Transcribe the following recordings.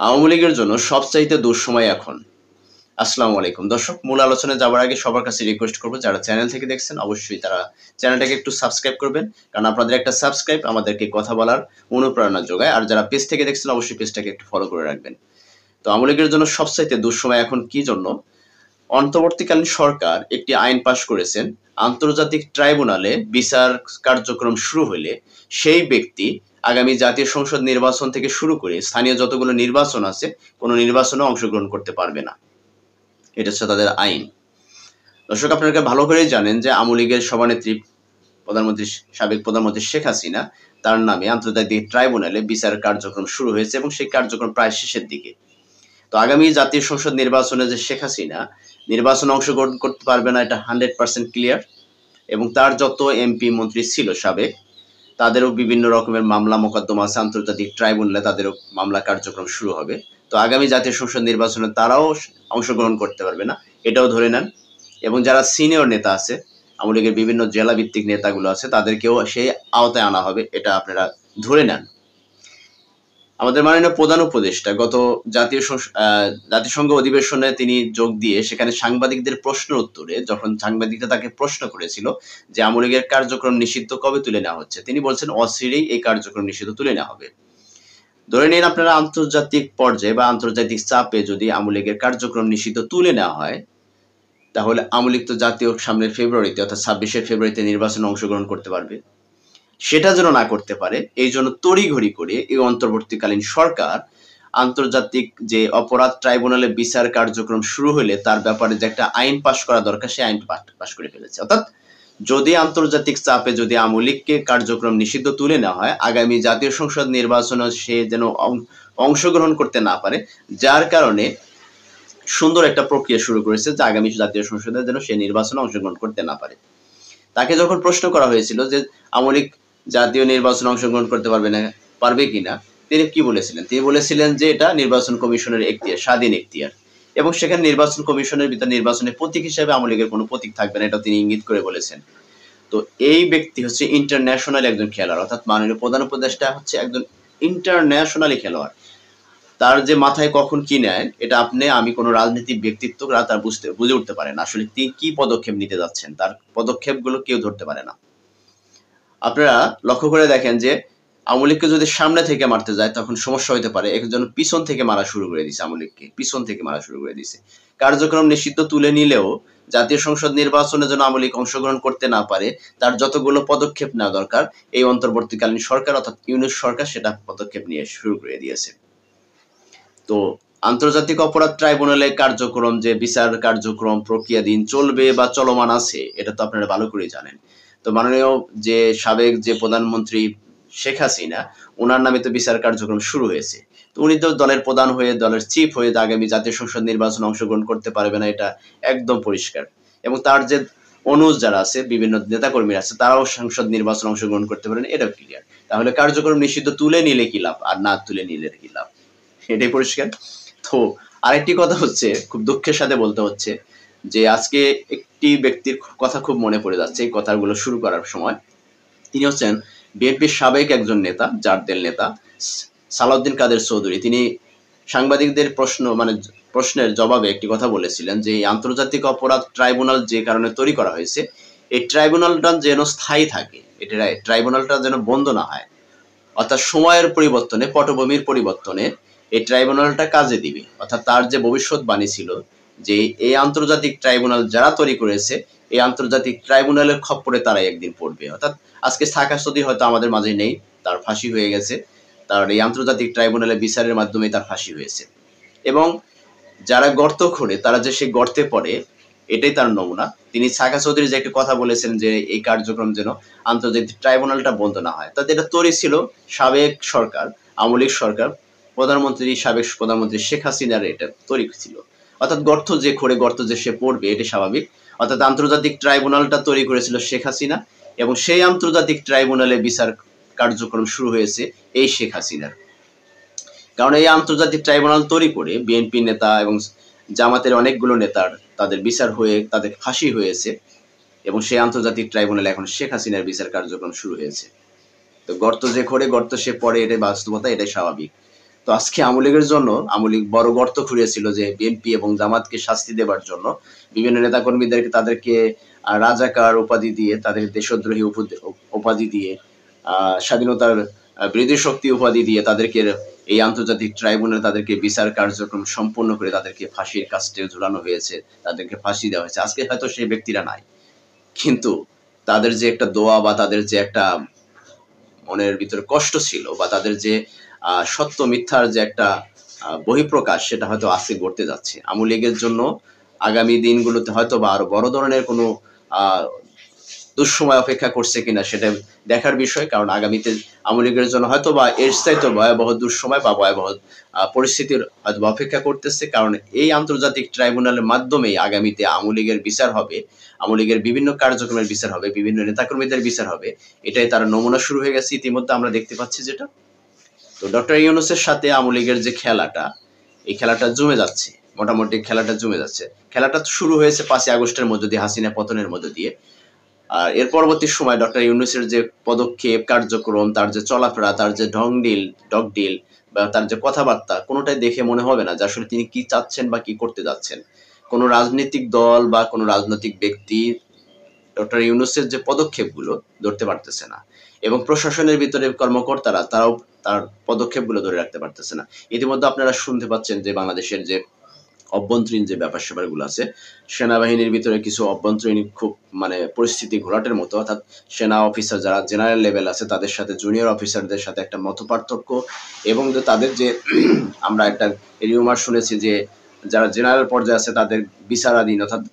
আওয়ামী লীগের জন্য সবচাইতে দুঃসময় এখন। আসসালামু আলাইকুম দর্শক, মূল আলোচনায় যাওয়ার আগে সবার কাছে রিকোয়েস্ট করবো, যারা চ্যানেল থেকে দেখছেন অবশ্যই তারা চ্যানেলটাকে একটু সাবস্ক্রাইব করবেন, কারণ আপনাদের একটা সাবস্ক্রাইব আমাদেরকে কথা বলার অনুপ্রেরণা যোগায়। আর যারা পেজ থেকে দেখছেন অবশ্যই পেজটাকে একটু ফলো করে রাখবেন। তো আওয়ামী লীগের জন্য সবচাইতে দুঃসময় এখন কি জন্য? অন্তর্বর্তীকালীন সরকার একটি আইন পাশ করেছেন, আন্তর্জাতিক ট্রাইব্যুনালে বিচার কার্যক্রম শুরু হলে সেই ব্যক্তি আগামী জাতীয় সংসদ নির্বাচন থেকে শুরু করে স্থানীয় যতগুলো নির্বাচন আছে কোনো নির্বাচনে অংশগ্রহণ করতে পারবে না। এটা হচ্ছে তাদের আইন। দর্শক, আপনারা ভালো করেই জানেন যে আওয়ামী লীগের সভানেত্রী সাবেক প্রধানমন্ত্রী শেখ হাসিনা, তার নামে আন্তর্জাতিক ট্রাইব্যুনালে বিচার কার্যক্রম শুরু হয়েছে এবং সেই কার্যক্রম প্রায় শেষের দিকে। তো আগামী জাতীয় সংসদ নির্বাচনে যে শেখ হাসিনা নির্বাচনে অংশগ্রহণ করতে পারবে না, এটা 100% ক্লিয়ার। এবং তার যত এমপি মন্ত্রী ছিল সাবেক, তাদেরও বিভিন্ন রকমের মামলা মোকদ্দমা আছে আন্তর্জাতিক ট্রাইব্যুনালে, তাদেরও মামলা কার্যক্রম শুরু হবে। তো আগামী জাতীয় সংসদ নির্বাচনে তারাও অংশগ্রহণ করতে পারবে না, এটাও ধরে নেন। এবং যারা সিনিয়র নেতা আছে, আওয়ামী লীগের বিভিন্ন জেলা ভিত্তিক নেতাগুলো আছে, তাদেরকেও সেই আওতায় আনা হবে, এটা আপনারা ধরে নেন। আমাদের মাননীয় প্রধান উপদেষ্টা গত জাতিসংঘ অধিবেশনে তিনি যোগ দিয়ে সেখানে সাংবাদিকদের প্রশ্নের উত্তরে, যখন সাংবাদিকরা তাকে প্রশ্ন করেছিল যে আওয়ামী লীগের কার্যক্রম নিষিদ্ধ কবে তুলে নেওয়া হচ্ছে, তিনি বলছেন অচিরেই এই কার্যক্রম নিষিদ্ধ তুলে নেওয়া হবে। ধরে নিন আপনারা আন্তর্জাতিক পর্যায়ে বা আন্তর্জাতিক চাপে যদি আওয়ামী লীগের কার্যক্রম নিষিদ্ধ তুলে নেওয়া হয়, তাহলে আওয়ামী লীগ তো জাতীয় সামনের ফেব্রুয়ারিতে অর্থাৎ 26শে ফেব্রুয়ারিতে নির্বাচনে অংশগ্রহণ করতে পারবে। সেটা যেন না করতে পারে এই জন্য তড়িঘড়ি করে এই অন্তর্বর্তীকালীন সরকার আন্তর্জাতিক যে অপরাধ ট্রাইব্যুনালে বিচার কার্যক্রম শুরু হলে তার ব্যাপারে যে একটা আইন পাশ করা দরকার, সেই আইন পাশ করে ফেলেছে। অর্থাৎ যদি আন্তর্জাতিক চাপে যদি আওয়ামী লীগকে কার্যক্রম নিষিদ্ধ তুলে নেওয়া হয়, আগামী জাতীয় সংসদ নির্বাচনে সে যেন অংশগ্রহণ করতে না পারে, যার কারণে সুন্দর একটা প্রক্রিয়া শুরু করেছে যে আগামী জাতীয় সংসদে যেন সে নির্বাচনে অংশগ্রহণ করতে না পারে। তাকে যখন প্রশ্ন করা হয়েছিল যে আওয়ামী লীগ জাতীয় নির্বাচনে অংশগ্রহণ করতে পারবে কিনা, তিনি কি বলেছিলেন? তিনি বলেছিলেন যে এটা নির্বাচন কমিশনের এখতিয়ার, স্বাধীন এখতিয়ার। এবং সেখানে নির্বাচন কমিশনের ভিতর নির্বাচনের প্রতীক হিসেবে আওয়ামী লীগের কোনো প্রতীক থাকবে না, এটা তিনি ইঙ্গিত করে বলেছেন। তো এই ব্যক্তি হচ্ছে ইন্টারন্যাশনাল একজন খেলোয়াড়, অর্থাৎ মাননীয় প্রধান উপদেষ্টা হচ্ছে একজন ইন্টারন্যাশনালি খেলোয়াড়। তার যে মাথায় কখন কি নেয়, এটা আপনি আমি কোনো রাজনৈতিক ব্যক্তিত্বরা তার বুঝে উঠতে পারে না। আসলে তিনি কি পদক্ষেপ নিতে যাচ্ছেন, তার পদক্ষেপগুলো কেউ ধরতে পারে না। আপনারা লক্ষ্য করে দেখেন যে আওয়ামী লীগকে যদি সামনে থেকে মারতে যায় তখন সমস্যা হতে পারে, একজন পিছন থেকে মারা শুরু করে দিয়েছে, আওয়ামী লীগকে পিছন থেকে মারা শুরু করে দিয়েছে। কার্যক্রম নিষিদ্ধ তুলে নিলেও জাতীয় সংসদ নির্বাচনে যেন আওয়ামী লীগ অংশগ্রহণ করতে না পারে, তার যতগুলো পদক্ষেপ নেওয়া দরকার এই অন্তর্বর্তীকালীন সরকার অর্থাৎ ইউনূস সরকার সেটা পদক্ষেপ নিয়ে শুরু করে দিয়েছে। তো আন্তর্জাতিক অপরাধ ট্রাইব্যুনালে কার্যক্রম যে বিচার কার্যক্রম প্রক্রিয়াধীন চলবে বা চলমান আছে, এটা তো আপনারা ভালো করেই জানেন। তো মাননীয় যে সাবেক যে প্রধানমন্ত্রী শেখ হাসিনা, ওনার নামে তো বিচার কার্যক্রম শুরু হয়েছে। তো উনি তো দলের প্রধান হয়ে, দলের চিফ হয়ে আগামী জাতীয় সংসদ নির্বাচনে অংশগ্রহণ করতে পারবে না, এটা একদম পরিষ্কার। এবং তার যে অনুজ যারা আছে, বিভিন্ন নেতাকর্মীরা আছে, তারাও সংসদ নির্বাচনে অংশগ্রহণ করতে পারেন, এটাও ক্লিয়ার। তাহলে কার্যক্রম নিষিদ্ধ তুলে নিলে কি লাভ, আর না তুলে নিলে কি লাভ, এটাই পরিষ্কার। তো আরেকটি কথা হচ্ছে, খুব দুঃখের সাথে বলতে হচ্ছে যে আজকে একটি ব্যক্তির কথা খুব মনে পড়ে যাচ্ছে এই কথাগুলো শুরু করার সময়। তিনি হচ্ছেন বিএনপির সাবেক একজন নেতা, জারদের নেতা সালাউদ্দিন কাদের চৌধুরী। তিনি সাংবাদিকদের প্রশ্নের জবাবে একটি কথা বলেছিলেন যে এই আন্তর্জাতিক অপরাধ ট্রাইব্যুনাল যে কারণে তৈরি করা হয়েছে, এই ট্রাইব্যুনালটা যেন স্থায়ী থাকে, এটা ট্রাইব্যুনালটা যেন বন্ধ না হয়। অর্থাৎ সময়ের পরিবর্তনে, পটভূমির পরিবর্তনে এই ট্রাইব্যুনালটা কাজে দিবে। অর্থাৎ তার যে ভবিষ্যৎবাণী ছিল যে এই আন্তর্জাতিক ট্রাইব্যুনাল যারা তৈরি করেছে, এই আন্তর্জাতিক ট্রাইব্যুনালের খপ্পরে তারাই একদিন পড়বে। অর্থাৎ আজকে সাকা সদি হয়তো আমাদের মাঝে নেই, তার ফাঁসি হয়ে গেছে, তার এই আন্তর্জাতিক ট্রাইব্যুনালে বিচারের মাধ্যমে তার ফাঁসি হয়েছে। এবং যারা গর্ত খোঁড়ে তারা যে সেই গর্তে পড়ে, এটাই তার নমুনা। তিনি সাকা চৌধুরী যে একটা কথা বলেছেন যে এই কার্যক্রম যেন আন্তর্জাতিক ট্রাইব্যুনালটা বন্ধ না হয়, তাতে এটা তৈরি ছিল সাবেক সরকার, আওয়ামী লীগ সরকার, সাবেক প্রধানমন্ত্রী শেখ হাসিনার এটা তৈরি ছিল। অর্থাৎ গর্ত যে খোঁড়ে, গর্ত যে সে পড়বে, এটা স্বাভাবিক। অর্থাৎ আন্তর্জাতিক ট্রাইব্যুনালটা তৈরি করেছিল শেখ হাসিনা, এবং সেই আন্তর্জাতিক ট্রাইব্যুনালে বিচার কার্যক্রম শুরু হয়েছে এই শেখ হাসিনার। কারণ এই আন্তর্জাতিক ট্রাইব্যুনাল তৈরি করে বিএনপি নেতা এবং জামাতের অনেকগুলো নেতার তাদের বিচার হয়ে তাদের ফাঁসি হয়েছে, এবং সেই আন্তর্জাতিক ট্রাইব্যুনালে এখন শেখ হাসিনার বিচার কার্যক্রম শুরু হয়েছে। তো গর্ত যে খোঁড়ে, গর্ত সে পড়ে, এটাই বাস্তবতা, এটাই স্বাভাবিক। তো আজকে আওয়ামী লীগের জন্য আওয়ামী লীগ বড় গর্ত খুঁড়িয়েছিল যে বিএনপি এবং জামাতকে শাস্তি দেবার জন্য বিভিন্ন নেতাকর্মীদেরকে তাদেরকে রাজাকার উপাধি দিয়ে, তাদের দেশদ্রোহী উপাধি দিয়ে, স্বাধীনতার বিরোধী শক্তি উপাধি দিয়ে তাদেরকে এই আন্তর্জাতিক ট্রাইব্যুনালে তাদেরকে বিচার কার্যক্রম সম্পন্ন করে তাদেরকে ফাঁসির কাস্টে ঝুলানো হয়েছে, তাদেরকে ফাঁসি দেওয়া হয়েছে। আজকে হয়তো সেই ব্যক্তিরা নাই, কিন্তু তাদের যে একটা দোয়া বা তাদের যে একটা মনের ভিতরে কষ্ট ছিল বা তাদের যে সত্য মিথ্যার যে একটা বহিঃপ্রকাশ, সেটা হয়তো আজকে ঘটতে যাচ্ছে। আওয়ামী লীগের জন্য আগামী দিনগুলোতে হয়তো বা আরো বড় ধরনের কোনো দুঃসময় অপেক্ষা করছে কিনা সেটা দেখার বিষয়। কারণ আগামীতে আওয়ামী লীগের জন্য হয়তো বা এর চাইতে ভয়াবহ দুঃসময় বা ভয়াবহ পরিস্থিতির হয়তো অপেক্ষা করতেছে। কারণ এই আন্তর্জাতিক ট্রাইব্যুনালের মাধ্যমেই আগামীতে আওয়ামী লীগের বিচার হবে, আওয়ামী লীগের বিভিন্ন কার্যক্রমের বিচার হবে, বিভিন্ন নেতাকর্মীদের বিচার হবে। এটাই তার নমুনা শুরু হয়ে গেছে ইতিমধ্যে, আমরা দেখতে পাচ্ছি যেটা। তো ডক্টর ইউনূসের সাথে আওয়ামী লীগের যে খেলাটা, এই খেলাটা জমে যাচ্ছে, মোটামুটি খেলাটা জমে যাচ্ছে। খেলাটা শুরু হয়েছে 5ই আগস্টের মধ্য দিয়ে, হাসিনা পতনের মধ্য দিয়ে। আর এর পরবর্তী সময় ডক্টর ইউনূসের যে পদক্ষেপ, কার্যক্রম, তার যে চলাফেরা, তার যে ডগডিল বা তার যে কথাবার্তা, কোনোটাই দেখে মনে হবে না যে আসলে তিনি কি চাচ্ছেন বা কি করতে যাচ্ছেন। কোনো রাজনৈতিক দল বা কোনো রাজনৈতিক ব্যক্তি ডক্টর ইউনূসের যে পদক্ষেপগুলো ধরতে পারতেছে না, এবং প্রশাসনের ভিতরে কর্মকর্তারা তারাও তার পদক্ষেপগুলো ধরে রাখতে পারতেছে না। ইতিমধ্যে আপনারা শুনতে পাচ্ছেন যে বাংলাদেশের যে অভ্যন্তরীণ যে ব্যাপার-স্যাপারগুলো আছে, সেনাবাহিনীর ভিতরে কিছু অভ্যন্তরীণ খুব পরিস্থিতি ঘোলাটের মতো, অর্থাৎ সেনা অফিসার যারা জেনারেল লেভেল আছে তাদের সাথে জুনিয়র অফিসারদের সাথে একটা মতপার্থক্য, এবং যে তাদের যে আমরা একটা রিউমার শুনেছি যে যারা জেনারেল পর্যায়ে আছে তাদের বিচারাধীন, অর্থাৎ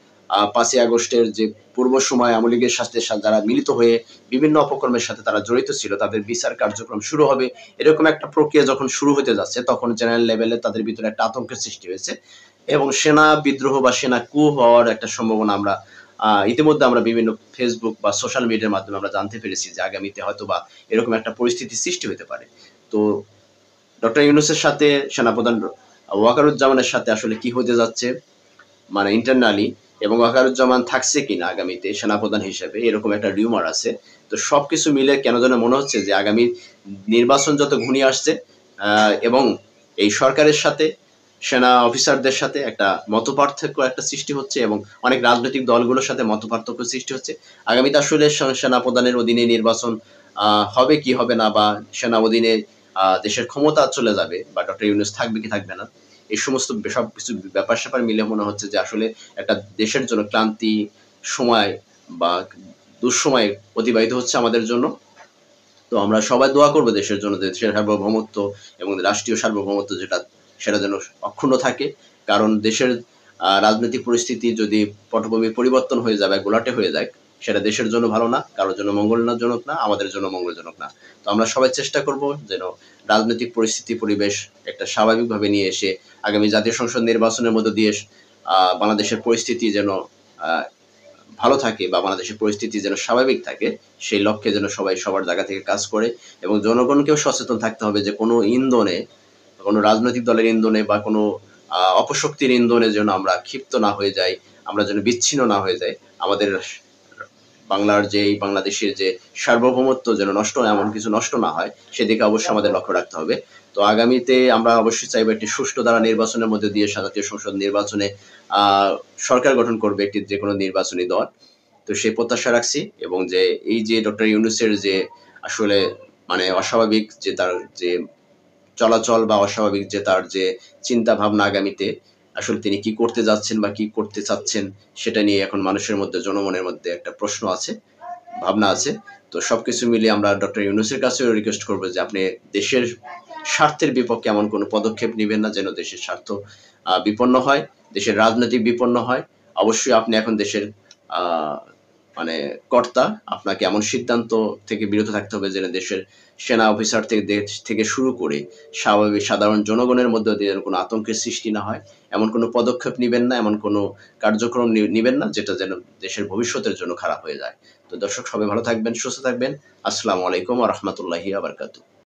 5ই আগস্টের যে পূর্ব সময় আওয়ামী লীগের সাথে যারা মিলিত হয়ে বিভিন্ন অপকর্মের সাথে তারা জড়িত ছিল, তাদের বিচার কার্যক্রম শুরু হবে, এরকম একটা প্রক্রিয়া যখন শুরু হতে যাচ্ছে, তখন জেনারেল লেভেলে তাদের ভিতরে একটা আতঙ্কের সৃষ্টি হয়েছে, এবং সেনা বিদ্রোহ বা সেনা কু হওয়ার একটা সম্ভাবনা আমরা ইতিমধ্যে আমরা বিভিন্ন ফেসবুক বা সোশ্যাল মিডিয়ার মাধ্যমে আমরা জানতে পেরেছি যে আগামীতে হয়তো বা এরকম একটা পরিস্থিতি সৃষ্টি হতে পারে। তো ডক্টর ইউনূসের সাথে সেনাপ্রধান ওয়াকারুজ্জামানের সাথে আসলে কি হতে যাচ্ছে ইন্টারনালি, এবং ওয়াকারুজ্জামান থাকছে কিনা আগামীতে সেনাপ্রধান হিসেবে, এরকম একটা রিউমার আছে। তো সবকিছু মিলে কেন যেন মনে হচ্ছে যে আগামী নির্বাচন যত ঘনিয়ে আসছে এবং এই সরকারের সাথে সেনা অফিসারদের সাথে একটা মতপার্থক্য একটা সৃষ্টি হচ্ছে, এবং অনেক রাজনৈতিক দলগুলোর সাথে মতপার্থক্য সৃষ্টি হচ্ছে। আগামীতে আসলে সেনাপ্রধানের অধীনে নির্বাচন হবে কি হবে না, বা সেনা অধীনে দেশের ক্ষমতা চলে যাবে, বা ডক্টর ইউনূস থাকবে কি থাকবে না, এই সমস্ত সবকিছু ব্যাপার স্যাপার মিলে মনে হচ্ছে যে আসলে একটা দেশের জন্য ক্লান্তি সময় বা দুঃসময় অতিবাহিত হচ্ছে আমাদের জন্য। তো আমরা সবাই দোয়া করবো দেশের জন্য, দেশের সার্বভৌমত্ব এবং রাষ্ট্রীয় সার্বভৌমত্ব যেটা, সেটা যেন অক্ষুণ্ণ থাকে। কারণ দেশের রাজনৈতিক পরিস্থিতি যদি পটভূমি পরিবর্তন হয়ে যায়, গোলাটে হয়ে যায়, সেটা দেশের জন্য ভালো না, কারোর জন্য মঙ্গলজনক না, আমাদের জন্য মঙ্গলজনক না। তো আমরা সবাই চেষ্টা করব যেন রাজনৈতিক পরিস্থিতি পরিবেশ একটা স্বাভাবিকভাবে নিয়ে এসে আগামী জাতীয় সংসদ নির্বাচনের মধ্য দিয়ে বাংলাদেশের পরিস্থিতি যেন ভালো থাকে বা বাংলাদেশের পরিস্থিতি যেন স্বাভাবিক থাকে, সেই লক্ষ্যে যেন সবাই সবার জায়গা থেকে কাজ করে, এবং জনগণকেও সচেতন থাকতে হবে যে কোনো ইন্ধনে, কোনো রাজনৈতিক দলের ইন্ধনে বা কোনো অপশক্তির ইন্ধনে যেন আমরা ক্ষিপ্ত না হয়ে যাই, আমরা যেন বিচ্ছিন্ন না হয়ে যাই। আমাদের বাংলাদেশের যে সার্বভৌমত্ব যেন নষ্ট না, এমন কিছু নষ্ট না হয়, সেদিকে অবশ্যই আমাদের লক্ষ্য রাখতে হবে। তো আগামীতে আমরা অবশ্যই চাইবো একটি সুষ্ঠু ধারা নির্বাচনের মধ্যে দিয়ে জাতীয় সংসদ নির্বাচনে সরকার গঠন করবে একটি যে কোনো নির্বাচনী দল। তো সেই প্রত্যাশা রাখছি, এবং যে এই যে ডক্টর ইউনূসের যে আসলে অস্বাভাবিক যে তার যে চলাচল বা অস্বাভাবিক যে তার যে চিন্তা ভাবনা, আগামীতে আসলে তিনি কি করতে যাচ্ছেন বা কি করতে চাচ্ছেন, সেটা নিয়ে এখন মানুষের মধ্যে, জনমনের মধ্যে একটা প্রশ্ন আছে, ভাবনা আছে। তো সবকিছু মিলিয়ে আমরা ডক্টর ইউনূসের কাছেও রিকোয়েস্ট করবো যে আপনি দেশের স্বার্থের বিপক্ষে এমন কোনো পদক্ষেপ নেবেন না যেন দেশের স্বার্থ বিপন্ন হয়, দেশের রাজনৈতিক বিপন্ন হয়। অবশ্যই আপনি এখন দেশের কর্তা, আপনাকে এমন সিদ্ধান্ত থেকে বিরত থাকতে হবে যেন দেশের সেনা অফিসার থেকে শুরু করে স্বাভাবিক সাধারণ জনগণের মধ্যে যেন কোনো আতঙ্কের সৃষ্টি না হয়, এমন কোনো পদক্ষেপ নিবেন না, এমন কোনো কার্যক্রম নিবেন না যেটা যেন দেশের ভবিষ্যতের জন্য খারাপ হয়ে যায়। তো দর্শক, সবাই ভালো থাকবেন, সুস্থ থাকবেন। আসসালামু আলাইকুম ওয়া রাহমাতুল্লাহি ওয়া বারাকাতুহু।